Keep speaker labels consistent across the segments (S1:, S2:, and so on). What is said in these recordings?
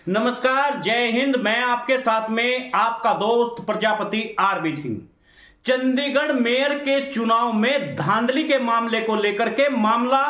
S1: नमस्कार, जय हिंद। मैं आपके साथ में आपका दोस्त प्रजापति आरबी सिंह। चंडीगढ़ मेयर के चुनाव में धांधली के मामले को लेकर के मामला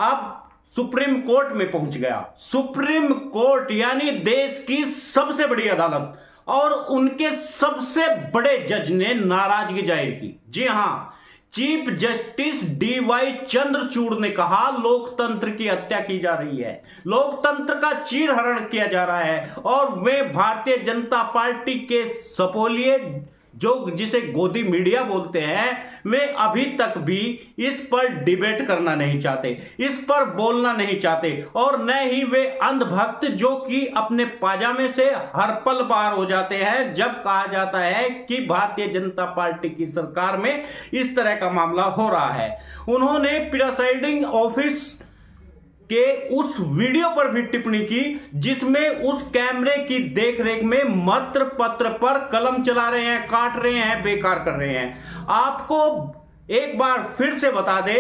S1: अब सुप्रीम कोर्ट में पहुंच गया। सुप्रीम कोर्ट यानी देश की सबसे बड़ी अदालत और उनके सबसे बड़े जज ने नाराजगी जाहिर की। जी हां, चीफ जस्टिस डीवाई चंद्रचूड़ ने कहा लोकतंत्र की हत्या की जा रही है, लोकतंत्र का चीरहरण किया जा रहा है और वे भारतीय जनता पार्टी के सपोलिए जो जिसे गोदी मीडिया बोलते हैं, वे अभी तक भी इस पर डिबेट करना नहीं चाहते, इस पर बोलना नहीं चाहते और न ही वे अंधभक्त जो कि अपने पाजामे से हर पल बाहर हो जाते हैं जब कहा जाता है कि भारतीय जनता पार्टी की सरकार में इस तरह का मामला हो रहा है। उन्होंने प्रिसाइडिंग ऑफिस के उस वीडियो पर भी टिप्पणी की जिसमें उस कैमरे की देखरेख में मत पत्र पर कलम चला रहे हैं, काट रहे हैं, बेकार कर रहे हैं। आपको एक बार फिर से बता दे,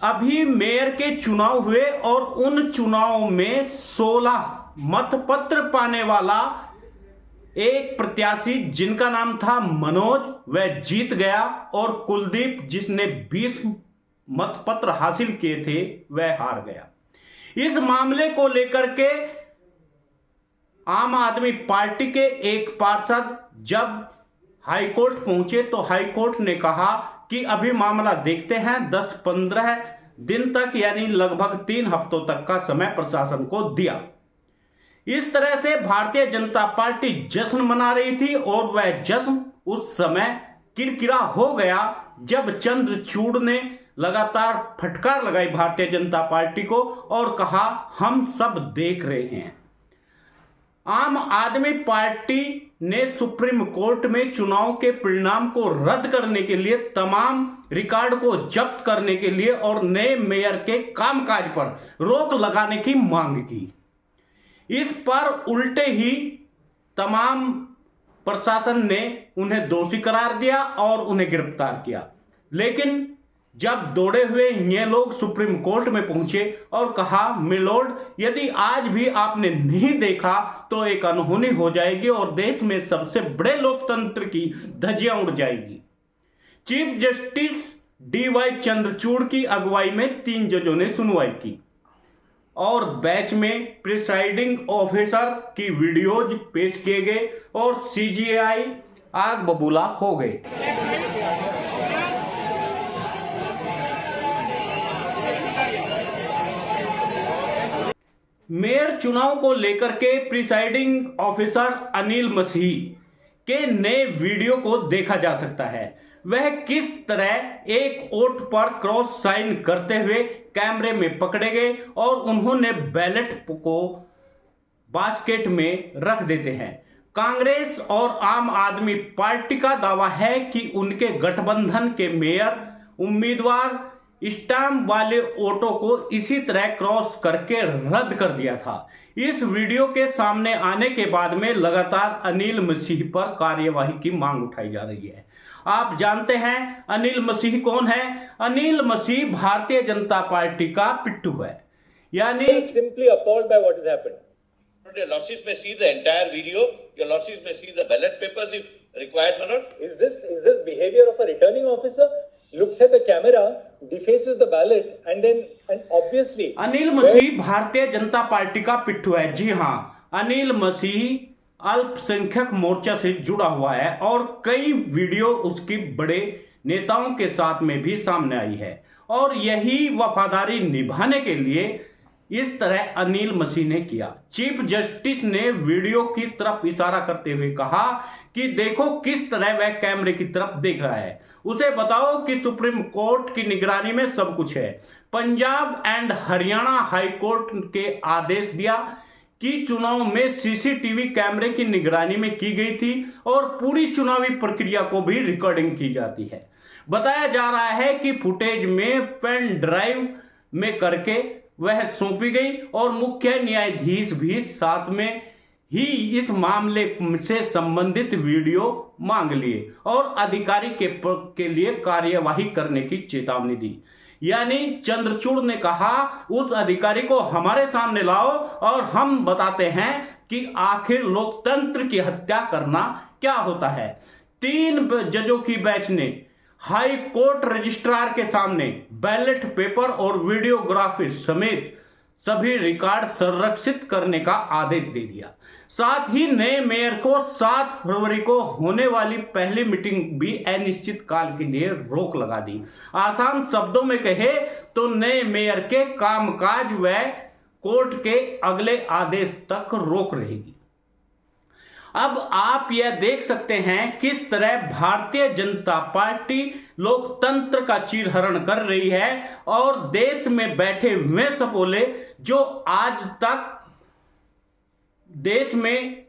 S1: अभी मेयर के चुनाव हुए और उन चुनाव में 16 मतपत्र पाने वाला एक प्रत्याशी जिनका नाम था मनोज, वह जीत गया और कुलदीप जिसने 20 मतपत्र हासिल किए थे वह हार गया। इस मामले को लेकर के आम आदमी पार्टी के एक पार्षद जब हाईकोर्ट पहुंचे तो हाईकोर्ट ने कहा कि अभी मामला देखते हैं, 10-15 दिन तक यानी लगभग 3 हफ्तों तक का समय प्रशासन को दिया। इस तरह से भारतीय जनता पार्टी जश्न मना रही थी और वह जश्न उस समय किरकिरा हो गया जब चंद्रचूड़ ने लगातार फटकार लगाई भारतीय जनता पार्टी को और कहा हम सब देख रहे हैं। आम आदमी पार्टी ने सुप्रीम कोर्ट में चुनाव के परिणाम को रद्द करने के लिए, तमाम रिकॉर्ड को जब्त करने के लिए और नए मेयर के कामकाज पर रोक लगाने की मांग की। इस पर उल्टे ही तमाम प्रशासन ने उन्हें दोषी करार दिया और उन्हें गिरफ्तार किया। लेकिन जब दौड़े हुए ये लोग सुप्रीम कोर्ट में पहुंचे और कहा मिलोड, यदि आज भी आपने नहीं देखा तो एक अनहोनी हो जाएगी और देश में सबसे बड़े लोकतंत्र की धज्जियां उड़ जाएगी। चीफ जस्टिस डीवाई चंद्रचूड़ की अगुवाई में 3 जजों ने सुनवाई की और बैच में प्रिसाइडिंग ऑफिसर की वीडियोज पेश किए गए और सीजीआई आग बबूला हो गए। मेयर चुनाव को लेकर के प्रिसाइडिंग ऑफिसर अनिल मसीह के नए वीडियो को देखा जा सकता है। वह किस तरह एक वोट पर क्रॉस साइन करते हुए कैमरे में पकड़े गए और उन्होंने बैलेट को बास्केट में रख देते हैं। कांग्रेस और आम आदमी पार्टी का दावा है कि उनके गठबंधन के मेयर उम्मीदवार स्टाम्प वाले वोटों को इसी तरह क्रॉस करके रद्द कर दिया था। इस वीडियो के सामने आने के बाद में लगातार अनिल मसीह पर कार्यवाही की मांग उठाई जा रही है। आप जानते हैं अनिल मसीह कौन है? अनिल मसीह भारतीय जनता पार्टी का पिट्ठू है। यानी
S2: simply appalled by what has happened. Your lordships may see the entire video. Your lordships may see the ballot papers if required or not.
S3: Is this behavior of a returning officer? Looks at the camera, defaces the ballot, and obviously
S1: Anil Masih Bharatiya Janata party का पिट्ठू है। जी हां, अनिल मसीह अल्पसंख्यक मोर्चा से जुड़ा हुआ है और कई वीडियो उसकी बड़े नेताओं के साथ में भी सामने आई है और यही वफादारी निभाने के लिए इस तरह अनिल मसीह ने किया। चीफ जस्टिस ने वीडियो की तरफ इशारा करते हुए कहा कि देखो किस तरह वह कैमरे की तरफ देख रहा है, उसे बताओ कि सुप्रीम कोर्ट की निगरानी में सब कुछ है। Punjab and Haryana high court के आदेश दिया कि चुनाव में सीसीटीवी कैमरे की निगरानी में की गई थी और पूरी चुनावी प्रक्रिया को भी रिकॉर्डिंग की जाती है। बताया जा रहा है कि फुटेज में पेन ड्राइव में करके वह सौंपी गई और मुख्य न्यायाधीश भी साथ में ही इस मामले से संबंधित वीडियो मांग लिए और अधिकारी के लिए कार्यवाही करने की चेतावनी दी। यानी चंद्रचूड़ ने कहा उस अधिकारी को हमारे सामने लाओ और हम बताते हैं कि आखिर लोकतंत्र की हत्या करना क्या होता है। 3 जजों की बेंच ने हाई कोर्ट रजिस्ट्रार के सामने बैलेट पेपर और वीडियोग्राफी समेत सभी रिकॉर्ड संरक्षित करने का आदेश दे दिया। साथ ही नए मेयर को 7 फरवरी को होने वाली पहली मीटिंग भी अनिश्चित काल के लिए रोक लगा दी। आसान शब्दों में कहे तो नए मेयर के कामकाज व कोर्ट के अगले आदेश तक रोक रहेगी। अब आप यह देख सकते हैं किस तरह भारतीय जनता पार्टी लोकतंत्र का चीरहरण कर रही है और देश में बैठे हुए सपोले जो आज तक देश में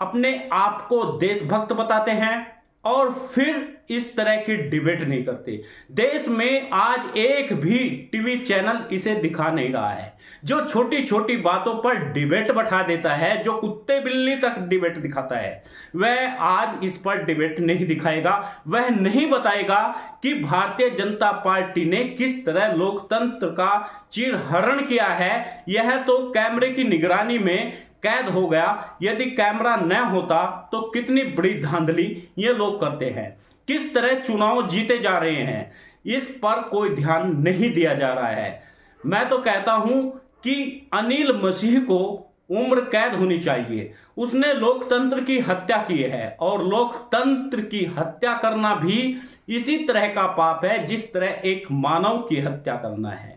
S1: अपने आप को देशभक्त बताते हैं और फिर इस तरह की डिबेट नहीं करते। देश में आज एक भी टीवी चैनल इसे दिखा नहीं रहा है। जो छोटी छोटी बातों पर डिबेट बैठा देता है, जो कुत्ते बिल्ली तक डिबेट दिखाता है, वह आज इस पर डिबेट नहीं दिखाएगा। वह नहीं बताएगा कि भारतीय जनता पार्टी ने किस तरह लोकतंत्र का चीरहरण किया है। यह तो कैमरे की निगरानी में कैद हो गया। यदि कैमरा न होता तो कितनी बड़ी धांधली ये लोग करते हैं, किस तरह चुनाव जीते जा रहे हैं, इस पर कोई ध्यान नहीं दिया जा रहा है। मैं तो कहता हूं कि अनिल मसीह को उम्र कैद होनी चाहिए। उसने लोकतंत्र की हत्या की है और लोकतंत्र की हत्या करना भी इसी तरह का पाप है जिस तरह एक मानव की हत्या करना है।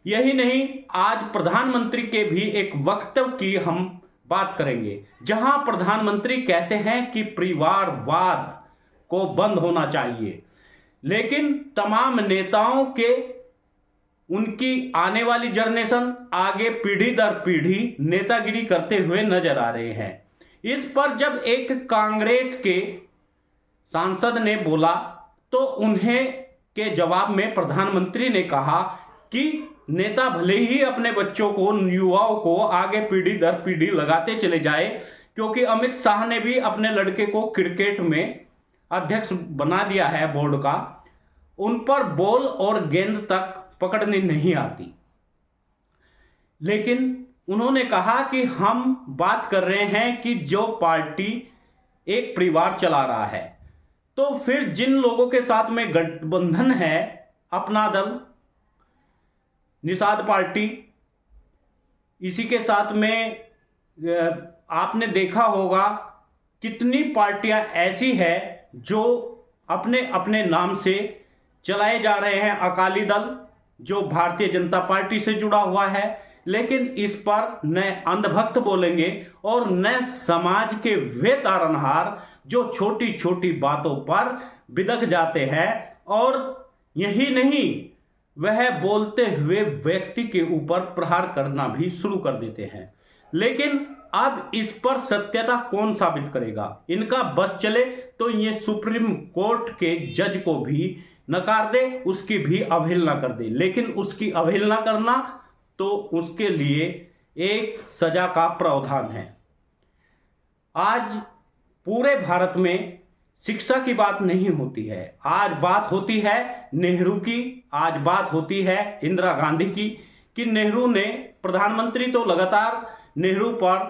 S1: यही नहीं, आज प्रधानमंत्री के भी एक वक्तव्य की हम बात करेंगे जहां प्रधानमंत्री कहते हैं कि परिवारवाद को बंद होना चाहिए, लेकिन तमाम नेताओं के उनकी आने वाली जनरेशन आगे पीढ़ी दर पीढ़ी नेतागिरी करते हुए नजर आ रहे हैं। इस पर जब एक कांग्रेस के सांसद ने बोला तो उन्हें के जवाब में प्रधानमंत्री ने कहा कि नेता भले ही अपने बच्चों को, युवाओं को आगे पीढ़ी दर पीढ़ी लगाते चले जाए, क्योंकि अमित शाह ने भी अपने लड़के को क्रिकेट में अध्यक्ष बना दिया है बोर्ड का, उन पर बॉल और गेंद तक पकड़नी नहीं आती। लेकिन उन्होंने कहा कि हम बात कर रहे हैं कि जो पार्टी एक परिवार चला रहा है, तो फिर जिन लोगों के साथ में गठबंधन है, अपना दल, निषाद पार्टी, इसी के साथ में आपने देखा होगा कितनी पार्टियां ऐसी है जो अपने अपने नाम से चलाए जा रहे हैं। अकाली दल जो भारतीय जनता पार्टी से जुड़ा हुआ है, लेकिन इस पर न अंधभक्त बोलेंगे और न समाज के वे तारनहार जो छोटी छोटी बातों पर बिदक जाते हैं। और यही नहीं, वह बोलते हुए व्यक्ति के ऊपर प्रहार करना भी शुरू कर देते हैं। लेकिन अब इस पर सत्यता कौन साबित करेगा? इनका बस चले तो ये सुप्रीम कोर्ट के जज को भी नकार दे, उसकी भी अवहेलना कर दे। लेकिन उसकी अवहेलना करना तो उसके लिए एक सजा का प्रावधान है। आज पूरे भारत में शिक्षा की बात नहीं होती है, आज बात होती है नेहरू की, आज बात होती है इंदिरा गांधी की, कि नेहरू ने, प्रधानमंत्री तो लगातार नेहरू पर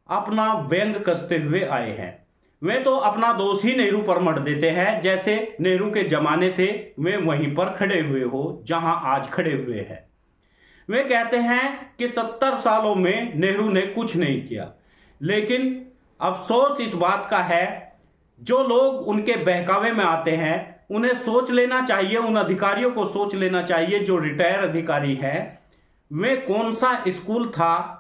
S1: अपना व्यंग कसते हुए आए हैं। वे तो अपना दोष ही नेहरू पर मढ़ देते हैं, जैसे नेहरू के जमाने से वे वहीं पर खड़े हुए हो जहां आज खड़े हुए हैं। वे कहते हैं कि 70 सालों में नेहरू ने कुछ नहीं किया, लेकिन अफसोस इस बात का है जो लोग उनके बहकावे में आते हैं उन्हें सोच लेना चाहिए, उन अधिकारियों को सोच लेना चाहिए जो रिटायर अधिकारी हैं, वे कौन सा स्कूल था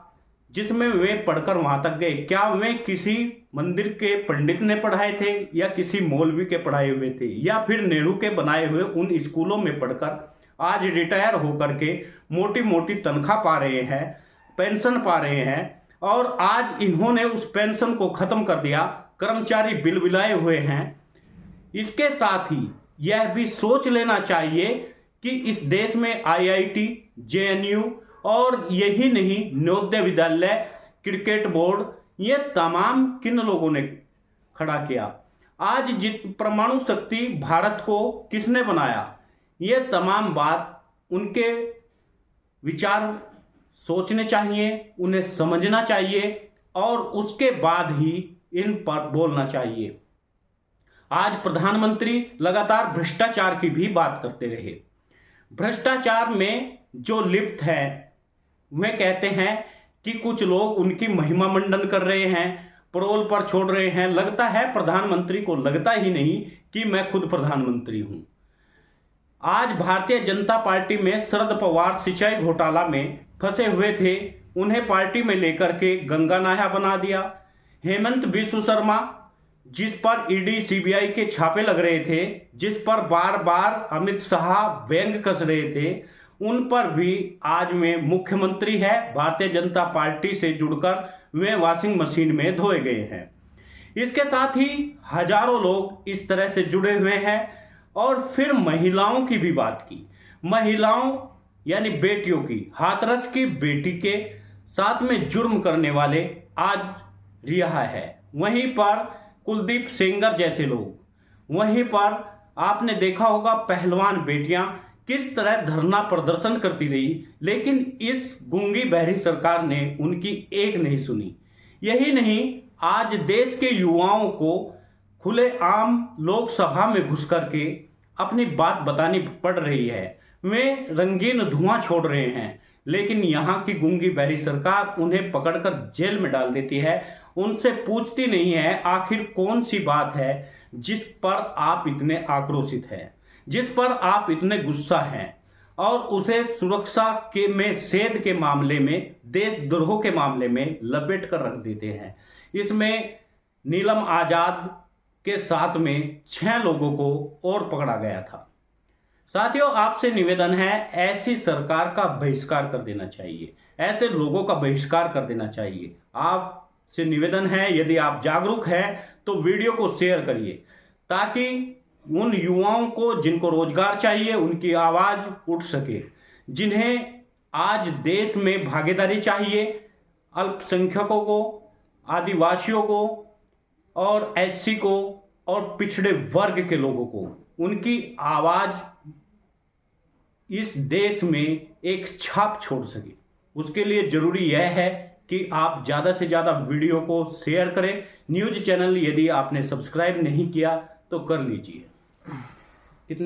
S1: जिसमें वे पढ़कर वहां तक गए। क्या वे किसी मंदिर के पंडित ने पढ़ाए थे या किसी मौलवी के पढ़ाए हुए थे, या फिर नेहरू के बनाए हुए उन स्कूलों में पढ़कर आज रिटायर होकर के मोटी मोटी तनख्वाह पा रहे हैं, पेंशन पा रहे हैं, और आज इन्होंने उस पेंशन को खत्म कर दिया, कर्मचारी बिलबिलाए हुए हैं। इसके साथ ही यह भी सोच लेना चाहिए कि इस देश में IIT, JNU और यही नहीं नवोदय विद्यालय, क्रिकेट बोर्ड, ये तमाम किन लोगों ने खड़ा किया। आज परमाणु शक्ति भारत को किसने बनाया? ये तमाम बात उनके विचार सोचने चाहिए, उन्हें समझना चाहिए और उसके बाद ही इन पर बोलना चाहिए। आज प्रधानमंत्री लगातार भ्रष्टाचार की भी बात करते रहे। भ्रष्टाचार में जो लिप्त हैं वे कहते हैं कि कुछ लोग उनकी महिमा मंडन कर रहे हैं, परोल पर छोड़ रहे हैं। लगता है प्रधानमंत्री को लगता ही नहीं कि मैं खुद प्रधानमंत्री हूं। आज भारतीय जनता पार्टी में शरद पवार सिंचाई घोटाला में फंसे हुए थे, उन्हें पार्टी में लेकर के गंगा नाया बना दिया। हेमंत बिस्व शर्मा, जिस पर ईडी सीबीआई के छापे लग रहे थे, जिस पर बार बार अमित शाह व्यंग कस रहे थे, उन पर भी आज वे मुख्यमंत्री है। भारतीय जनता पार्टी से जुड़कर वे वॉशिंग मशीन में धोए गए हैं। इसके साथ ही हजारों लोग इस तरह से जुड़े हुए हैं। और फिर महिलाओं की भी बात की। महिलाओं यानी बेटियों की, हाथरस की बेटी के साथ में जुर्म करने वाले आज रिहा है। वहीं पर कुलदीप सेंगर जैसे लोग, वहीं पर आपने देखा होगा पहलवान बेटियां किस तरह धरना प्रदर्शन करती रही, लेकिन इस गूंगी बहरी सरकार ने उनकी एक नहीं सुनी। यही नहीं, आज देश के युवाओं को खुलेआम लोकसभा में घुस करके अपनी बात बतानी पड़ रही है। वे रंगीन धुआं छोड़ रहे हैं, लेकिन यहाँ की गूंगी बहरी सरकार उन्हें पकड़कर जेल में डाल देती है। उनसे पूछती नहीं है आखिर कौन सी बात है जिस पर आप इतने आक्रोशित हैं, जिस पर आप इतने गुस्सा हैं, और उसे सुरक्षा के में सेध के मामले में, देशद्रोह के मामले में लपेट कर रख देते हैं। इसमें नीलम आजाद के साथ में 6 लोगों को और पकड़ा गया था। साथियों, आपसे निवेदन है, ऐसी सरकार का बहिष्कार कर देना चाहिए, ऐसे लोगों का बहिष्कार कर देना चाहिए। आपसे निवेदन है, यदि आप जागरूक हैं तो वीडियो को शेयर करिए, ताकि उन युवाओं को जिनको रोजगार चाहिए उनकी आवाज उठ सके, जिन्हें आज देश में भागीदारी चाहिए, अल्पसंख्यकों को, आदिवासियों को और एससी को और पिछड़े वर्ग के लोगों को, उनकी आवाज इस देश में एक छाप छोड़ सके। उसके लिए जरूरी यह है कि आप ज्यादा से ज्यादा वीडियो को शेयर करें। न्यूज चैनल यदि आपने सब्सक्राइब नहीं किया तो कर लीजिए।